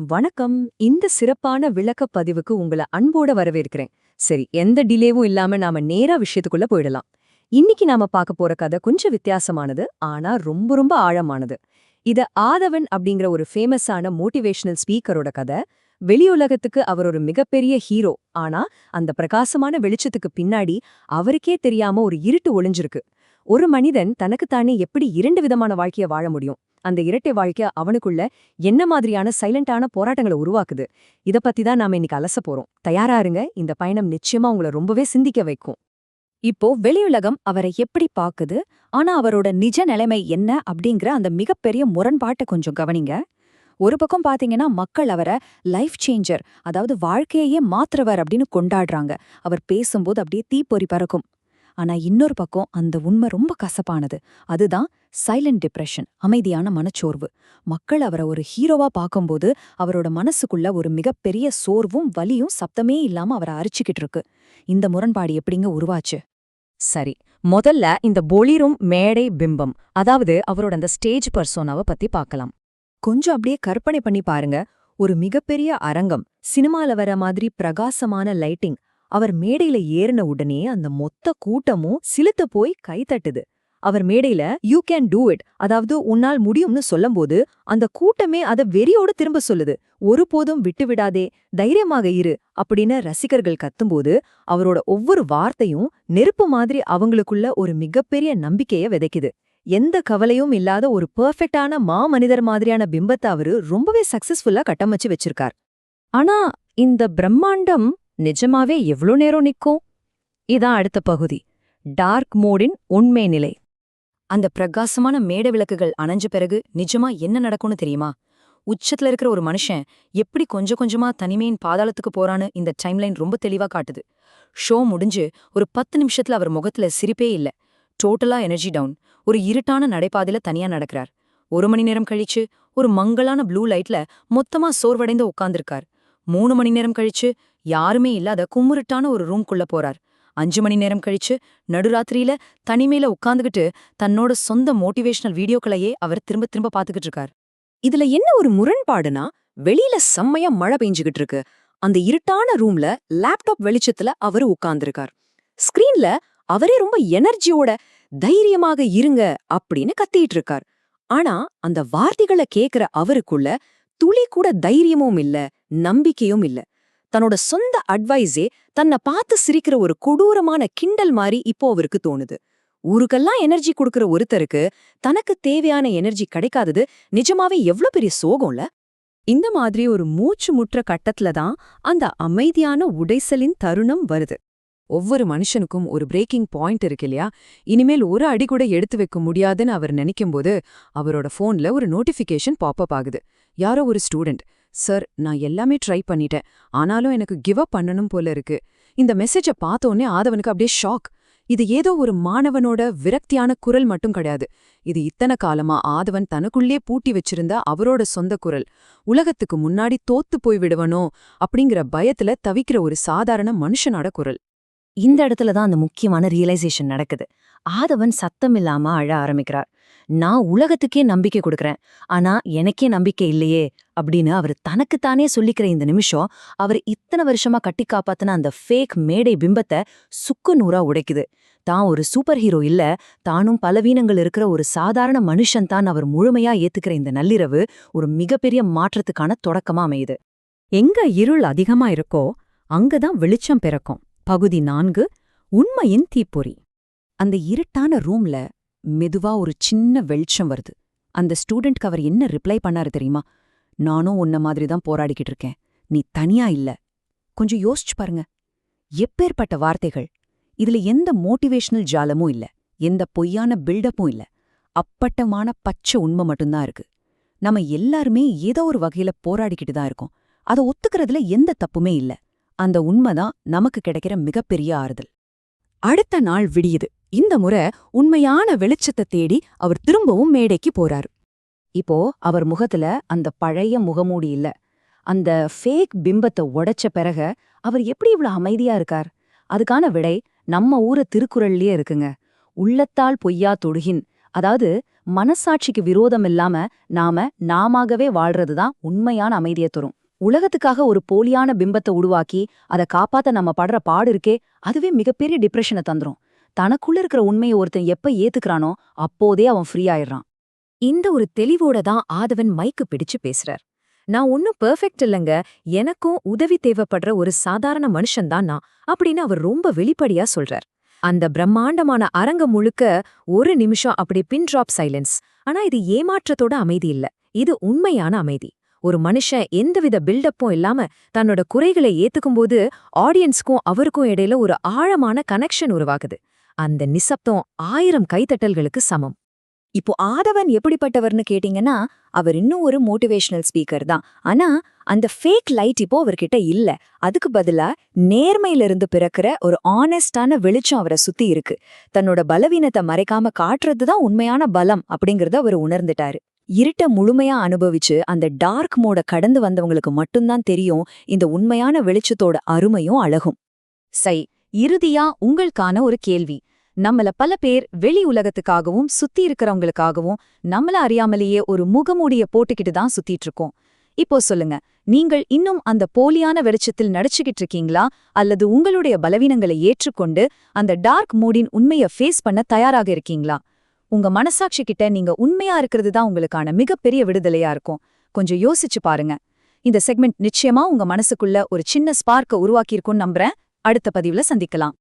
வணக்கம். இந்த சிறப்பான விளக்கப் பதிவுக்கு உங்கள அன்போட வரவேற்கிறேன். சரி, எந்த டிலேவும் இல்லாம நாம நேரா விஷயத்துக்குள்ள போயிடலாம். இன்னைக்கு நாம பார்க்க போற கதை கொஞ்சம் வித்தியாசமானது, ஆனா ரொம்ப ரொம்ப ஆழமானது. இத ஆதவன் அப்படிங்கிற ஒரு ஃபேமஸான மோட்டிவேஷனல் ஸ்பீக்கரோட கதை. வெளியுலகத்துக்கு அவர் ஒரு மிகப்பெரிய ஹீரோ. ஆனா அந்த பிரகாசமான வெளிச்சத்துக்கு பின்னாடி அவருக்கே தெரியாம ஒரு இருட்டு ஒளிஞ்சிருக்கு. ஒரு மனிதன் தனக்குத்தானே எப்படி இரண்டு விதமான வாழ்க்கைய வாழ முடியும்? அந்த இரட்டை வாழ்க்கை அவனுக்குள்ள என்ன மாதிரியான சைலண்டான போராட்டங்களை உருவாக்குது? இத பத்தி தான் நாம இன்னைக்கு அலச போறோம். தயாரா இருங்க. இந்த பயணம் நிச்சயமா உங்களை ரொம்பவே சிந்திக்க வைக்கும். இப்போ வெளியுலகம் அவரை எப்படி பாக்குது, ஆனா அவரோட நிஜ நிலைமை என்ன அப்படிங்கிற அந்த மிகப்பெரிய முரண்பாட்டை கொஞ்சம் கவனிங்க. ஒரு பக்கம் பாத்தீங்கன்னா மக்கள் அவரை லைஃப் சேஞ்சர், அதாவது வாழ்க்கையே மாத்துறவர் அப்படின்னு கொண்டாடுறாங்க. அவர் பேசும்போது அப்படியே தீப்பொறி பறக்கும். ஆனா இன்னொரு பக்கம் அந்த உண்மை ரொம்ப கசப்பானது. அதுதான் சைலண்ட் டிப்ரெஷன், அமைதியான மனச்சோர்வு. மக்கள் அவரை ஒரு ஹீரோவா பார்க்கும்போது அவரோட மனசுக்குள்ள ஒரு மிகப்பெரிய சோர்வும் வலியும் சப்தமே இல்லாம அவரை அரிச்சுக்கிட்டு இருக்கு. இந்த முரண்பாடு எப்படிங்க உருவாச்சு? சரி, முதல்ல இந்த பொலிரும் மேடை பிம்பம், அதாவது அவரோட அந்த ஸ்டேஜ் பர்சோனாவை பத்தி பார்க்கலாம். கொஞ்சம் அப்படியே கற்பனை பண்ணி பாருங்க. ஒரு மிகப்பெரிய அரங்கம், சினிமால வர மாதிரி பிரகாசமான லைட்டிங். அவர் மேடையில ஏறின உடனே அந்த மொத்த கூட்டமும் சிலுத்து போய் கைத்தட்டுது. அவர் மேடையில யூ கேன் டூ இட், அதாவது உன்னால் முடியும்னு சொல்லும்போது அந்த கூட்டமே அத வெறியோடு திரும்ப சொல்லுது. ஒருபோதும் விட்டுவிடாதே, தைரியமாக இரு அப்படின்னு ரசிகர்கள் கத்தும்போது அவரோட ஒவ்வொரு வார்த்தையும் நெருப்பு மாதிரி அவங்களுக்குள்ள ஒரு மிகப்பெரிய நம்பிக்கைய விதைக்குது. எந்த கவலையும் இல்லாத ஒரு பெர்ஃபெக்டான மாமனிதர் மாதிரியான பிம்பத்தை அவரு ரொம்பவே சக்சஸ்ஃபுல்லா கட்டமைச்சு வச்சிருக்கார். ஆனா இந்த பிரம்மாண்டம் நிஜமாவே எவ்ளோ நேரம் நிக்கும்? இதான் அடுத்த பகுதி, டார்க் மோடின் உண்மை நிலை. அந்த பிரகாசமான மேடை விளக்குகள் அணைஞ்ச பிறகு நிஜமா என்ன நடக்கும்னு தெரியுமா? உச்சத்துல இருக்கிற ஒரு மனுஷன் எப்படி கொஞ்சம் கொஞ்சமா தனிமையின் பாதாளத்துக்கு போறான்னு இந்த டைம்லைன் ரொம்ப தெளிவா காட்டுது. ஷோ முடிஞ்சு ஒரு 10 நிமிஷத்துல அவர் முகத்துல சிரிப்பே இல்ல. டோட்டலா எனர்ஜி டவுன். ஒரு இருட்டான நடைபாதையில தனியா நடக்கிறார். 1 மணி நேரம் கழிச்சு ஒரு மங்கலான ப்ளூ லைட்ல மொத்தமா சோர்வடைந்து உட்கார்ந்திருக்கார். 3 மணி நேரம் கழிச்சு யாருமே இல்லாத கும்முருட்டான ஒரு ரூம்குள்ள போறார். 5 மணி நேரம் கழிச்சு நடுராத்திரியில தனிமையில உட்கார்ந்துகிட்டு தன்னோட சொந்த மோட்டிவேஷனல் வீடியோக்களையே அவர் திரும்ப திரும்ப பாத்துக்கிட்டு இருக்கார். இதுல என்ன ஒரு முரண்பாடுனா, வெளியில செம்மையா மழை பெஞ்சுகிட்டு இருக்கு. அந்த இருட்டான ரூம்ல லேப்டாப் வெளிச்சத்துல அவரு உட்கார்ந்திருக்கார். ஸ்கிரீன்ல அவரே ரொம்ப எனர்ஜியோட தைரியமாக இருங்க அப்படின்னு கத்திட்டு இருக்கார். ஆனா அந்த வார்த்தைகளை கேக்குற அவருக்குள்ள துளி கூட தைரியமும் இல்ல, நம்பிக்கையும் இல்ல. தன்னோட சொந்த அட்வைஸே தன்னை பார்த்து சிரிக்கிற ஒரு கொடூரமான கிண்டல் மாதிரி இப்போ அவருக்கு தோணுது. ஊருக்கெல்லாம் எனர்ஜி கொடுக்கிற ஒருத்தருக்கு தனக்கு தேவையான எனர்ஜி கிடைக்காதது நிஜமாவே எவ்ளோ பெரிய சோகம்ல. இந்த மாதிரி ஒரு மூச்சு முற்ற கட்டத்துல தான் அந்த அமைதியான உடைசலின் தருணம் வருது. ஒவ்வொரு மனுஷனுக்கும் ஒரு பிரேக்கிங் பாயிண்ட் இருக்கு இல்லையா? இனிமேல் ஒரு அடி கூட எடுத்து வைக்க முடியாதுன்னு அவர் நினைக்கும்போது அவரோட போன்ல ஒரு நோட்டிஃபிகேஷன் பாப்அப் ஆகுது. யாரோ ஒரு ஸ்டூடெண்ட், சார் நான் எல்லாமே ட்ரை பண்ணிட்டேன், ஆனாலும் எனக்கு கிவ் அப் பண்ணணும் போல இருக்கு. இந்த மெசேஜை பார்த்தோன்னே ஆதவனுக்கு அப்படியே ஷாக். இது ஏதோ ஒரு மாணவனோட விரக்தியான குரல் மட்டும் கிடையாது. இது இத்தனை காலமா ஆதவன் தனக்குள்ளே பூட்டி வச்சிருந்த அவரோட சொந்த குரல். உலகத்துக்கு முன்னாடி தோத்து போய் விடுவனோ அப்படிங்கிற பயத்துல தவிக்கிற ஒரு சாதாரண மனுஷனோட குரல். இந்த இடத்துல தான் அந்த முக்கியமான ரியலைசேஷன் நடக்குது. ஆதவன் சத்தம் இல்லாம அழ ஆரம்பிக்கிறார். நான் உலகத்துக்கே நம்பிக்கை கொடுக்கறேன், ஆனா எனக்கே நம்பிக்கை இல்லையே அப்படின்னு அவர் தனக்குத்தானே சொல்லிக்கிற இந்த நிமிஷம் அவர் இத்தனை வருஷமா கட்டி காப்பாத்தின அந்த ஃபேக் மேடை பிம்பத்தை சுக்கு நூறா உடைக்குது. தான் ஒரு சூப்பர் ஹீரோ இல்ல, தானும் பலவீனங்கள் இருக்கிற ஒரு சாதாரண மனுஷன் தான் அவர் முழுமையா ஏத்துக்கிற இந்த நள்ளிரவு ஒரு மிகப்பெரிய மாற்றத்துக்கான தொடக்கமா அமையுது. எங்க இருள் அதிகமா இருக்கோ அங்கதான் வெளிச்சம் பிறக்கும். பகுதி 4, உண்மையின் தீப்பொறி. அந்த இருட்டான ரூம்ல மெதுவா ஒரு சின்ன வெளிச்சம் வருது. அந்த ஸ்டூடெண்ட்க்கு அவர் என்ன ரிப்ளை பண்ணாரு தெரியுமா? நானும் உன்ன மாதிரி தான் போராடிக்கிட்டு இருக்கேன், நீ தனியா இல்ல. கொஞ்சம் யோசிச்சு பாருங்க. எப்பேற்பட்ட வார்த்தைகள்! இதுல எந்த மோட்டிவேஷனல் ஜாலமும் இல்ல, எந்த பொய்யான பில்டப்பும் இல்ல. அப்பட்டமான பச்சை உண்மை மட்டும்தான் இருக்கு. நம்ம எல்லாருமே ஏதோ ஒரு வகையில போராடிக்கிட்டு தான் இருக்கோம். அதை ஒத்துக்கிறதுல எந்த தப்புமே இல்ல. அந்த உண்மைதான் நமக்கு கிடைக்கிற மிகப்பெரிய ஆறுதல். அடுத்த நாள் விடியுது. இந்த முறை உண்மையான வெளிச்சத்தை தேடி அவர் திரும்பவும் மேடைக்கு போறாரு. இப்போ அவர் முகத்துல அந்த பழைய முகமூடி இல்ல. அந்த ஃபேக் பிம்பத்தை உடைச்ச பிறகு அவர் எப்படி இவ்வளவு அமைதியா இருக்கார்? அதுக்கான விடை நம்ம ஊர திருக்குறள்லயே இருக்குங்க. உள்ளத்தால் பொய்யா தொடுகின் அதாவது மனசாட்சிக்கு விரோதம் இல்லாம நாமாகவே வாழ்றதுதான் உண்மையான அமைதியை தரும். உலகத்துக்காக ஒரு போலியான பிம்பத்தை உருவாக்கி அதை காப்பாத்த நம்ம படுற பாடு இருக்கே, அதுவே மிகப்பெரிய டிப்ரெஷனை தந்துரும். தனக்குள்ள இருக்கிற உண்மையை ஒருத்தன் எப்ப ஏத்துக்கிறானோ அப்போதே அவன் ஃப்ரீ ஆயிடுறான். இந்த ஒரு தெளிவோட தான் ஆதவன் மைக்கு பிடிச்சு பேசுறார். நான் ஒன்னும் பெர்ஃபெக்ட் இல்லைங்க, எனக்கும் உதவி தேவைப்படுற ஒரு சாதாரண மனுஷன்தான் நான் அப்படின்னு அவர் ரொம்ப வெளிப்படையா சொல்றார். அந்த பிரம்மாண்டமான அரங்கம் முழுக்க ஒரு நிமிஷம் அப்படி பின் டிராப் சைலன்ஸ். ஆனா இது ஏமாற்றத்தோட அமைதி இல்ல, இது உண்மையான அமைதி. ஒரு மனுஷன் எந்தவித பில்டப்பும் இல்லாம தன்னோட குறைகளை ஏத்துக்கும்போது ஆடியன்ஸ்க்கும் அவருக்கும் இடையில ஒரு ஆழமான கனெக்ஷன் உருவாகுது. அந்த நிசப்தம் 1000 கைத்தட்டல்களுக்கு சமம். இப்போ ஆதவன் எப்படிப்பட்டவர்னு கேட்டீங்கன்னா, அவர் இன்னும் ஒரு மோட்டிவேஷனல் ஸ்பீக்கர் தான். ஆனா அந்த ஃபேக் லைட் இப்போ அவர்கிட்ட இல்ல. அதுக்கு பதிலா நேர்மையிலிருந்து பிறக்கிற ஒரு ஆனஸ்டான வெளிச்சம் அவரை சுத்தி இருக்கு. தன்னோட பலவீனத்தை மறைக்காம காட்டுறதுதான் உண்மையான பலம் அப்படிங்கறத அவர் உணர்ந்துட்டாரு. இருட்ட முழுமையா அனுபவிச்சு அந்த டார்க் மோட கடந்து வந்தவங்களுக்கு மட்டும்தான் தெரியும் இந்த உண்மையான வெளிச்சத்தோட அருமையும் அழகும். இறுதியா உங்களுக்கான ஒரு கேள்வி. நம்மள பல பேர் வெளி உலகத்துக்காகவும் சுத்தி இருக்கிறவங்களுக்காகவும் நம்மள அறியாமலேயே ஒரு முகமூடிய போட்டுக்கிட்டு தான் சுத்திட்டு இருக்கோம். இப்போ சொல்லுங்க, நீங்கள் இன்னும் அந்த போலியான வெளிச்சத்தில் நடிச்சுக்கிட்டு இருக்கீங்களா, அல்லது உங்களுடைய பலவீனங்களை ஏற்றுக்கொண்டு அந்த டார்க் மூடின் உண்மையை ஃபேஸ் பண்ண தயாராக இருக்கீங்களா? உங்க மனசாட்சி கிட்ட நீங்க உண்மையா இருக்கிறது தான் உங்களுக்கான மிகப்பெரிய விடுதலையா இருக்கும். கொஞ்சம் யோசிச்சு பாருங்க. இந்த செக்மெண்ட் நிச்சயமா உங்க மனசுக்குள்ள ஒரு சின்ன ஸ்பார்க்க உருவாக்கியிருக்கும்னு நம்புறேன். அடுத்த பதிவுல சந்திக்கலாம்.